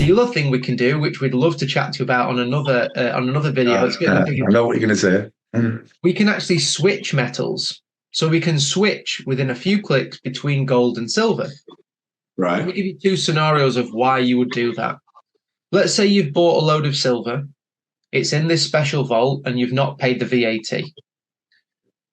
the other thing we can do, which we'd love to chat to you about on another video, I know what you're going to say. We can actually switch metals. So we can switch within a few clicks between gold and silver. Right. Let me give you two scenarios of why you would do that. Let's say you've bought a load of silver. It's in this special vault and you've not paid the VAT.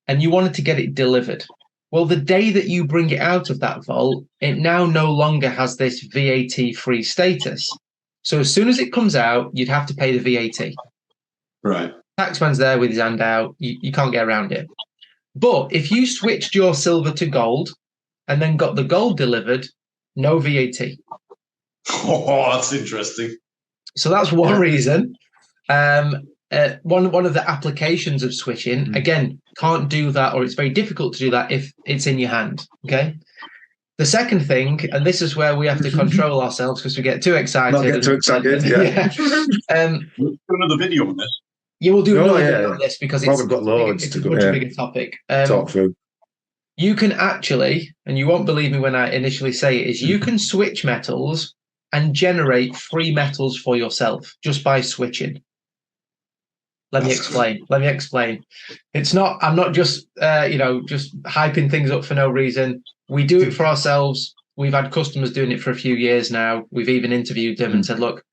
And you wanted to get it delivered. Well, the day that you bring it out of that vault, it now no longer has this VAT-free status. So as soon as it comes out, you'd have to pay the VAT. Right. Taxman's there with his hand out. You can't get around it. But if you switched your silver to gold and then got the gold delivered, no VAT. Oh, that's interesting. So that's one reason. One of the applications of switching, again, can't do that, or it's very difficult to do that if it's in your hand. Okay. The second thing, and this is where we have to control ourselves because we get too excited. Not get too excited. Yeah. Another video on this. You will do another video on this because we've got loads it's a much bigger topic. Talk through. You can actually, and you won't believe me when I initially say it, is you can switch metals and generate free metals for yourself just by switching. Let me explain. It's not, I'm not just, just hyping things up for no reason. We do it for ourselves. We've had customers doing it for a few years now. We've even interviewed them and said, look,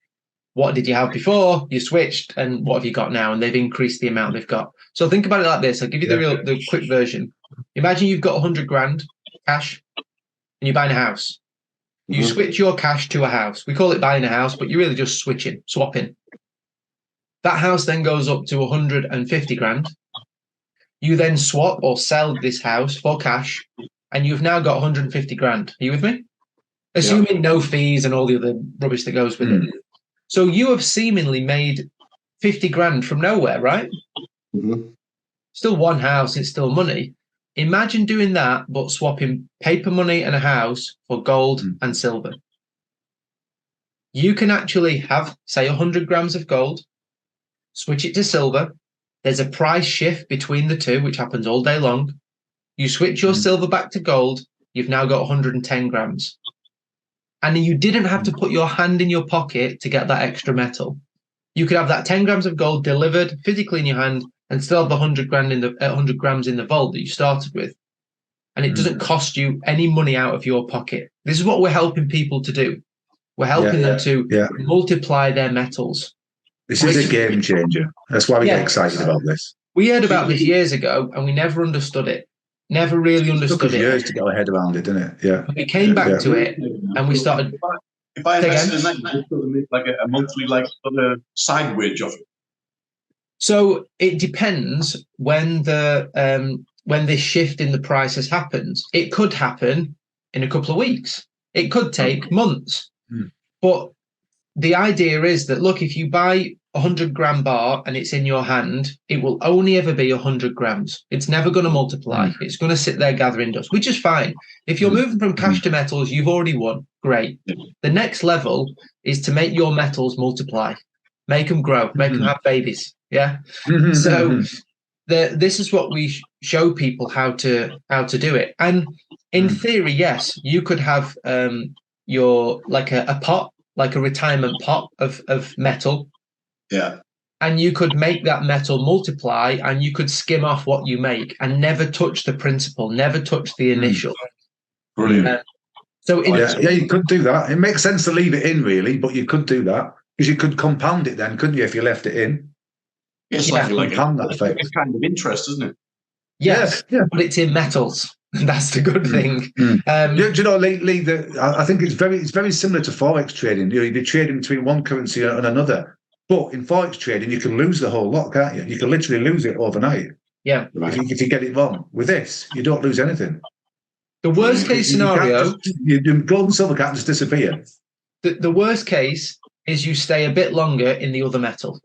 what did you have before? You switched, and what have you got now? And they've increased the amount they've got. So think about it like this. I'll give you the quick version. Imagine you've got 100 grand cash and you're buying a house. You switch your cash to a house. We call it buying a house, but you're really just swapping. That house then goes up to 150 grand. You then swap or sell this house for cash, and you've now got 150 grand. Are you with me? Assuming no fees and all the other rubbish that goes with it. So you have seemingly made 50 grand from nowhere, right? Still one house, it's still money. Imagine doing that, but swapping paper money and a house for gold and silver. You can actually have, say, 100 grams of gold, switch it to silver. There's a price shift between the two, which happens all day long. You switch your silver back to gold, you've now got 110 grams. And you didn't have to put your hand in your pocket to get that extra metal. You could have that 10 grams of gold delivered physically in your hand and still have the 100 grams in the vault that you started with. And it doesn't cost you any money out of your pocket. This is what we're helping people to do. We're helping them to multiply their metals. This is a game changer. That's why we get excited about this. We heard about this years ago and we never understood it. Never really understood it. Took us years to get our head around it, didn't it? Yeah. We came back to it and we started. If I invested in that, you could make like a monthly side wage of it. So it depends when this shift in the price has happened. It could happen in a couple of weeks. It could take months. But the idea is that, look, if you buy 100 gram bar and it's in your hand, it will only ever be 100 grams. It's never going to multiply. It's going to sit there gathering dust, which is fine. If you're moving from cash to metals, you've already won. Great. The next level is to make your metals multiply, make them grow, make them have babies. Yeah. So this is what we show people how to do it. And in theory, yes, you could have your like a pot, like a retirement pot of metal. Yeah. And you could make that metal multiply and you could skim off what you make and never touch the principal, never touch the initial. Brilliant. You could do that. It makes sense to leave it in, really, but you could do that because you could compound it then, couldn't you, if you left it in? It's like a kind of interest, isn't it? Yes, but it's in metals. That's the good thing. Do you know, Lee, I think it's very similar to Forex trading. You're trading between one currency and another. But in Forex trading, you can lose the whole lot, can't you? You can literally lose it overnight. Yeah. If you get it wrong. With this, you don't lose anything. The worst case scenario... gold and silver can't just disappear. The worst case is you stay a bit longer in the other metal.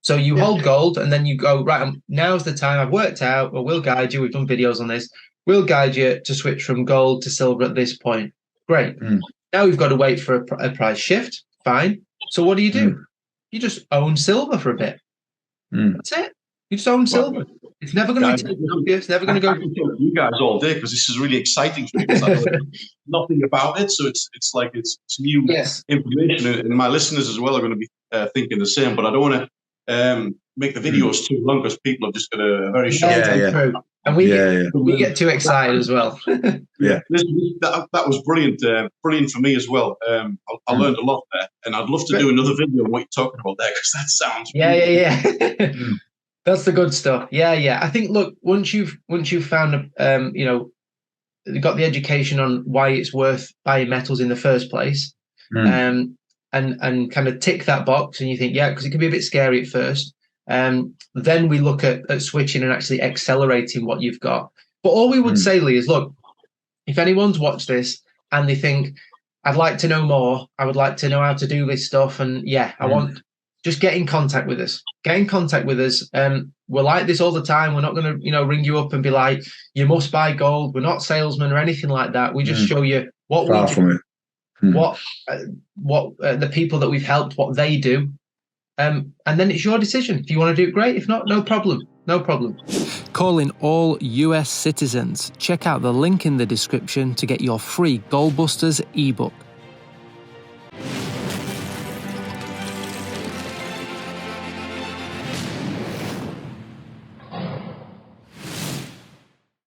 So you hold gold and then you go, right, now's the time. I've worked out, or we'll guide you. We've done videos on this. We'll guide you to switch from gold to silver at this point. Great. Now we've got to wait for a price shift. Fine. So what do? You just own silver for a bit. That's it. You just own silver. It's never going to be taken off you. It's never going to go. I can talk to you guys all day because this is really exciting for me. Because I know nothing about it, so it's like it's new information, and my listeners as well are going to be thinking the same. But I don't want to make the videos too long because people have just got a very short. And we get too excited as well. That was brilliant, brilliant for me as well. I learned a lot there, and I'd love to do another video on what you're talking about there because that sounds That's the good stuff. I think once you've found you got the education on why it's worth buying metals in the first place, and kind of tick that box, and you think because it can be a bit scary at first. Then we look at switching and actually accelerating what you've got. But all we would say, Lee, is look, if anyone's watched this and they think, I'd like to know more, I would like to know how to do this stuff, and I want, just get in contact with us. Get in contact with us. We're like this all the time. We're not going to, ring you up and be like, you must buy gold. We're not salesmen or anything like that. We just show you what we do, what the people that we've helped, what they do. And then it's your decision. If you want to do it, great. If not, no problem. No problem. Calling all US citizens. Check out the link in the description to get your free Gold Busters ebook.